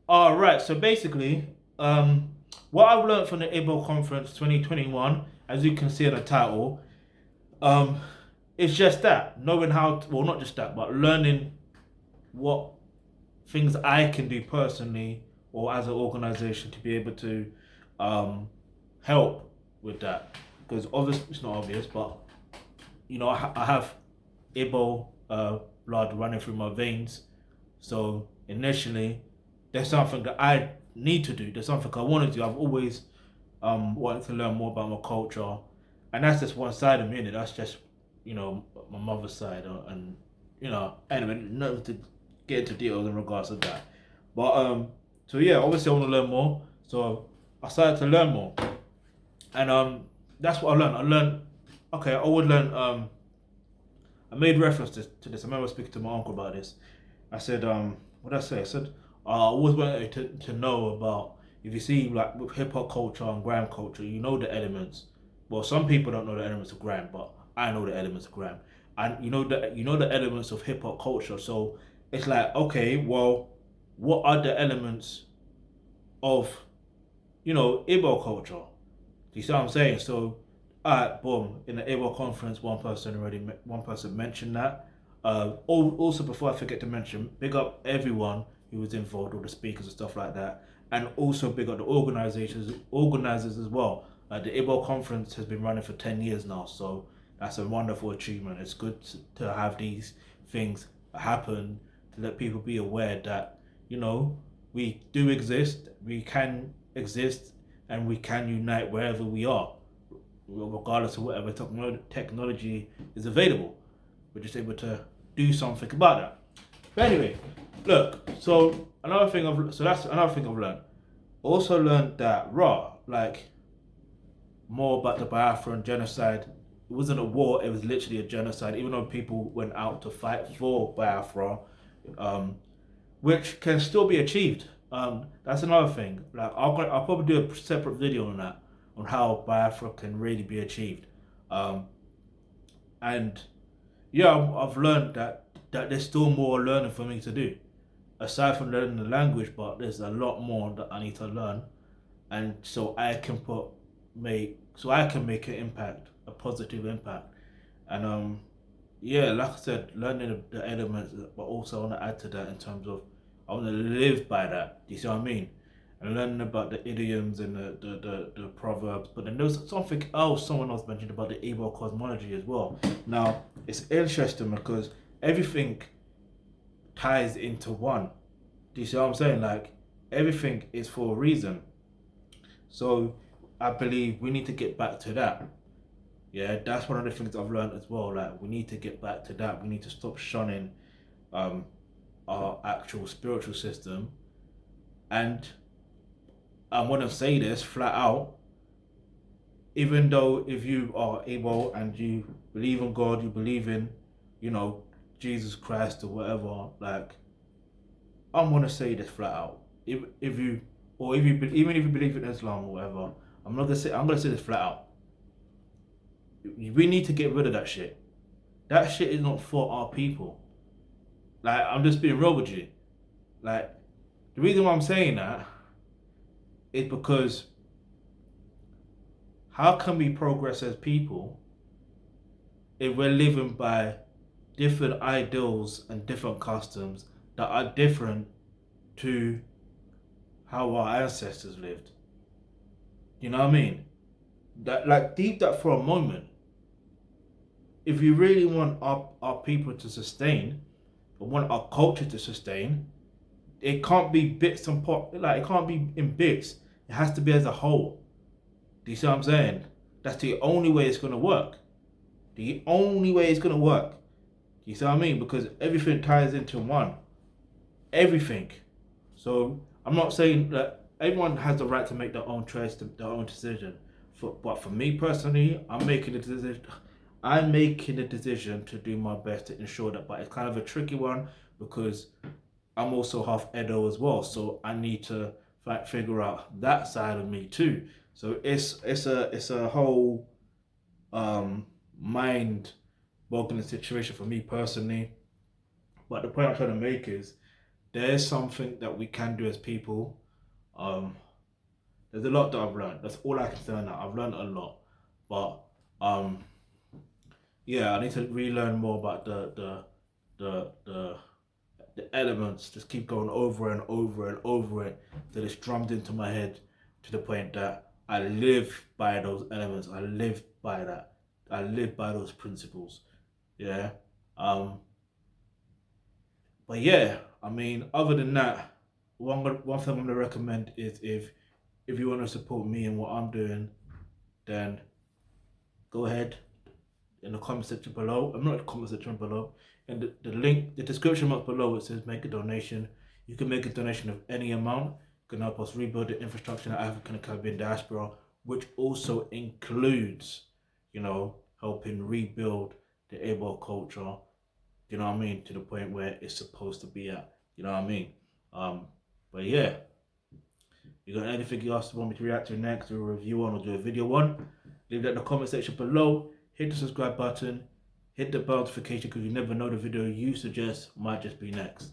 All right. So basically, what I've learned from the Igbo Conference 2021, as you can see in the title, um, it's just that knowing how. To, well, not just that, but learning what things I can do personally or as an organization to be able to um, help with that. Because obviously it's not obvious, but I have Igbo blood running through my veins. So initially, there's something that I need to do. There's something I want to do. I've always wanted to learn more about my culture, and that's just one side of me. And that's just my mother's side, and anyway, nothing to get into details in regards to that. But so yeah, obviously I want to learn more. So I started to learn more, and that's what I learned. I learned. Okay, I would learn. I made reference to this. I remember speaking to my uncle about this. I said, what did I say? I said, I always wanted to know about if you see like with hip hop culture and gram culture, you know the elements. Well, some people don't know the elements of gram, but I know the elements of gram, and you know the elements of hip hop culture. So it's like, okay, well, what are the elements of Igbo culture? Do you see what I'm saying? So, boom. In the AWOL conference, one person mentioned that. Also, before I forget to mention, big up everyone who was involved, all the speakers and stuff like that, and also big up the organizers as well. The AWOL conference has been running for 10 years now, so that's a wonderful achievement. It's good to have these things happen to let people be aware that we do exist, we can exist, and we can unite wherever we are, regardless of whatever technology is available. We're just able to do something about that. But anyway, look. So that's another thing I've learned. Also learned that like more about the Biafran genocide. It wasn't a war; it was literally a genocide. Even though people went out to fight for Biafra, um, which can still be achieved. That's another thing. Like I'll probably do a separate video on that, on how Biafra can really be achieved. Um, and yeah, I've learned that there's still more learning for me to do, aside from learning the language. But there's a lot more that I need to learn, and so I can make an impact, a positive impact. And yeah, like I said, learning the elements, but also I want to add to that in terms of I want to live by that. Do you see what I mean? And learning about the idioms and the proverbs. But then there's something else someone else mentioned about the Igbo cosmology as well. Now, it's interesting because everything ties into one. Do you see what I'm saying? Like, everything is for a reason. So, I believe we need to get back to that. Yeah, that's one of the things I've learned as well. Like, we need to get back to that. We need to stop shunning um, our actual spiritual system. And I'm gonna say this flat out. Even though if you are able and you believe in God, you believe in, you know, Jesus Christ or whatever, like I'm gonna say this flat out. If you or if you even if you believe in Islam or whatever, I'm gonna say this flat out. We need to get rid of that shit. That shit is not for our people. Like I'm just being real with you. Like the reason why I'm saying that is because how can we progress as people if we're living by different ideals and different customs that are different to how our ancestors lived? You know what I mean? That like deep that for a moment. If you really want our people to sustain, or want our culture to sustain, it can't be bits and pot like it can't be in bits. It has to be as a whole. Do you see what I'm saying? That's the only way it's gonna work. The only way it's gonna work. Do you see what I mean? Because everything ties into one. Everything. So I'm not saying that everyone has the right to make their own choice, their own decision. But for me personally, I'm making the decision. I'm making the decision to do my best to ensure that. But it's kind of a tricky one because I'm also half Edo as well, so I need to figure out that side of me too. So it's a whole mind boggling situation for me personally. But the point I'm trying to make is there's something that we can do as people. Um, there's a lot that I've learned. That's all I can say now. I've learned a lot, but yeah, I need to relearn more about the elements. Just keep going over and over and over it till it's drummed into my head to the point that I live by those elements. I live by that. I live by those principles. Yeah. Um. But yeah, I mean, other than that, one thing I'm gonna recommend is if you want to support me and what I'm doing, then go ahead in the comment section below. I'm not in the comment section below. And the link, the description box below, it says make a donation. You can make a donation of any amount. You can help us rebuild the infrastructure in the African and Caribbean diaspora, which also includes, you know, helping rebuild the Igbo culture, you know what I mean, to the point where it's supposed to be at. You know what I mean? But yeah, you got anything else you want me to react to next, do a review on, or do a video on? Leave that in the comment section below. Hit the subscribe button, hit the bell notification because you never know the video you suggest might just be next.